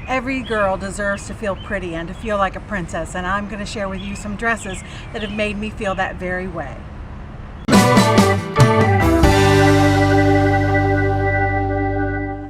Every girl deserves to feel pretty and to feel like a princess, and I'm going to share with you some dresses that have made me feel that very way.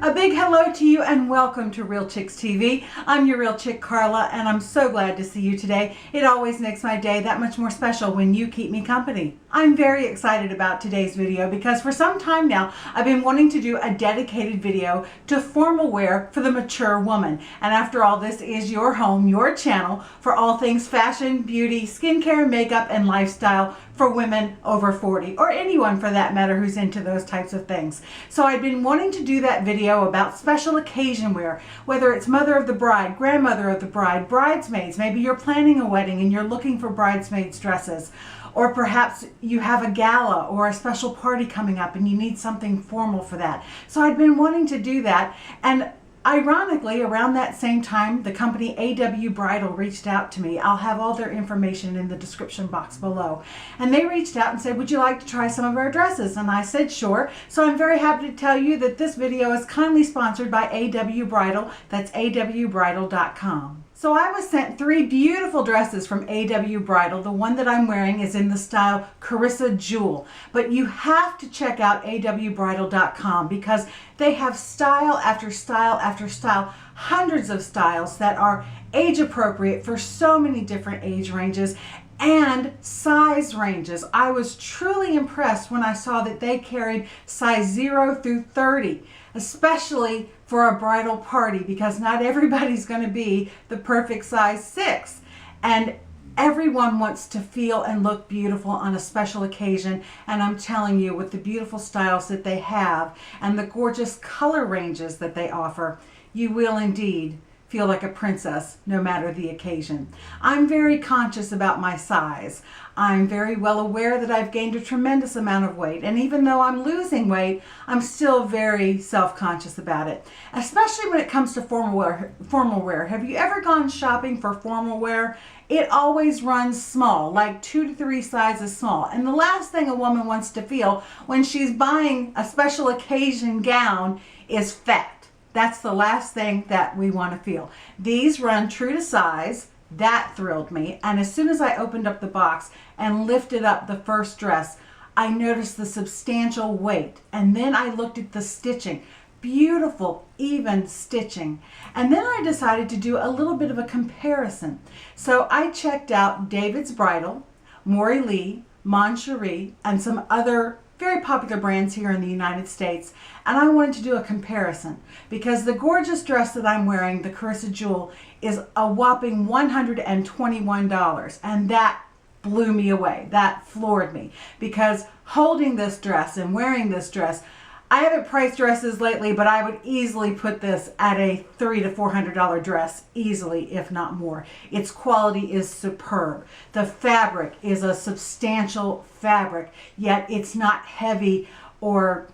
A big hello to you and welcome to Real Chicks TV. I'm your Real Chick Carla, and I'm so glad to see you today. It always makes my day that much more special when you keep me company. I'm very excited about today's video because for some time now I've been wanting to do a dedicated video to formal wear for the mature woman. And after all, this is your home, your channel for all things fashion, beauty, skincare, makeup, and lifestyle for women over 40, or anyone for that matter who's into those types of things. So I've been wanting to do that video about special occasion wear, whether it's mother of the bride, grandmother of the bride, bridesmaids. Maybe you're planning a wedding and you're looking for bridesmaids dresses. Or perhaps you have a gala or a special party coming up and you need something formal for that. So I'd been wanting to do that, and ironically, around that same time, the company AW Bridal reached out to me. I'll have all their information in the description box below. And they reached out and said, would you like to try some of our dresses? And I said, sure. So I'm very happy to tell you that this video is kindly sponsored by AW Bridal. That's awbridal.com. So I was sent 3 beautiful dresses from AW Bridal. The one that I'm wearing is in the style Carissa Jewel. But you have to check out awbridal.com because they have style after style after style, hundreds of styles that are age appropriate for so many different age ranges and size ranges. I was truly impressed when I saw that they carried size 0 through 30, especially for a bridal party, because not everybody's going to be the perfect size 6. And everyone wants to feel and look beautiful on a special occasion. And I'm telling you, with the beautiful styles that they have and the gorgeous color ranges that they offer, you will indeed feel like a princess no matter the occasion. I'm very conscious about my size. I'm very well aware that I've gained a tremendous amount of weight, and even though I'm losing weight, I'm still very self-conscious about it, especially when it comes to formal wear. Have you ever gone shopping for formal wear? It always runs small, like 2 to 3 sizes small. And the last thing a woman wants to feel when she's buying a special occasion gown is fat. That's the last thing that we want to feel. These run true to size. That thrilled me. And as soon as I opened up the box and lifted up the first dress, I noticed the substantial weight. And then I looked at the stitching. Beautiful, even stitching. And then I decided to do a little bit of a comparison. So I checked out David's Bridal, Maury Lee, Moncherie, and some other very popular brands here in the United States, and I wanted to do a comparison because the gorgeous dress that I'm wearing, the Carissa Jewel, is a whopping $121, and that blew me away. That floored me because holding this dress and wearing this dress, I haven't priced dresses lately, but I would easily put this at a $300 to $400 dress, easily, if not more. Its quality is superb. The fabric is a substantial fabric, yet it's not heavy or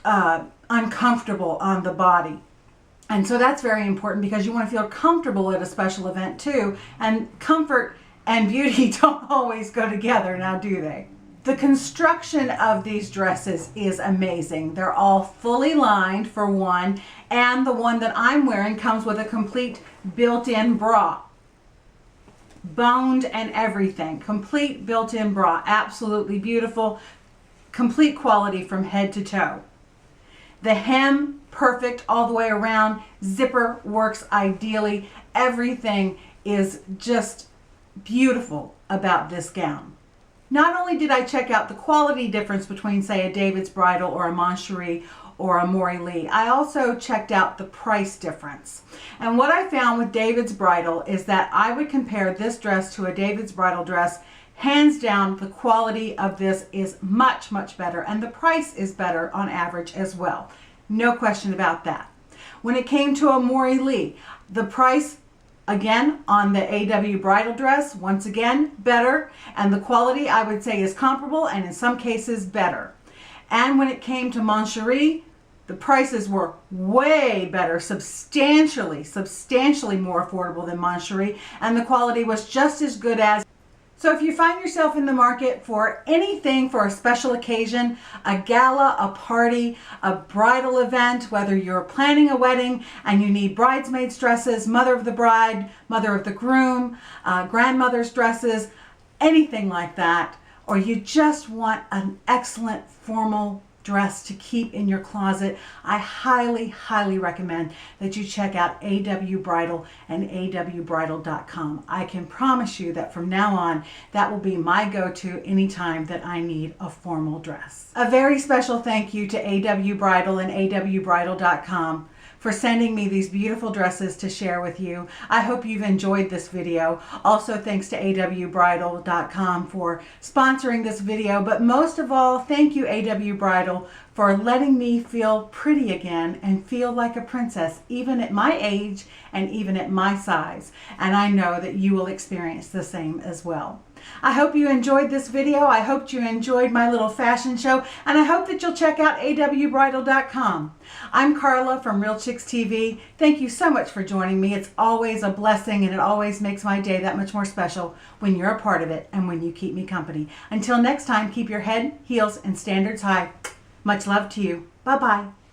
uncomfortable on the body. And so that's very important because you want to feel comfortable at a special event too. And comfort and beauty don't always go together, now do they? The construction of these dresses is amazing. They're all fully lined for one, and the one that I'm wearing comes with a complete built-in bra. Boned and everything. Complete built-in bra. Absolutely beautiful. Complete quality from head to toe. The hem, perfect all the way around. Zipper works ideally. Everything is just beautiful about this gown. Not only did I check out the quality difference between, say, a David's Bridal or a Moncherie or a Maury Lee, I also checked out the price difference. And what I found with David's Bridal is that I would compare this dress to a David's Bridal dress. Hands down, the quality of this is much, much better, and the price is better on average as well. No question about that. When it came to a Maury Lee, the price, again, on the AW Bridal dress, once again, better. And the quality, I would say, is comparable and in some cases better. And when it came to Moncherie, the prices were way better, substantially more affordable than Moncherie. And the quality was just as good as. So if you find yourself in the market for anything for a special occasion, a gala, a party, a bridal event, whether you're planning a wedding and you need bridesmaids dresses, mother of the bride, mother of the groom, grandmother's dresses, anything like that, or you just want an excellent formal dress to keep in your closet, I highly, highly recommend that you check out AW Bridal and awbridal.com. I can promise you that from now on, that will be my go-to anytime that I need a formal dress. A very special thank you to AW Bridal and awbridal.com for sending me these beautiful dresses to share with you. I hope you've enjoyed this video. Also, thanks to awbridal.com for sponsoring this video, but most of all, thank you AW Bridal for letting me feel pretty again and feel like a princess, even at my age and even at my size. And I know that you will experience the same as well. I hope you enjoyed this video. I hope you enjoyed my little fashion show, and I hope that you'll check out awbridal.com. I'm Carla from Real Chicks TV. Thank you so much for joining me. It's always a blessing, and it always makes my day that much more special when you're a part of it and when you keep me company. Until next time, keep your head, heels, and standards high. Much love to you. Bye-bye.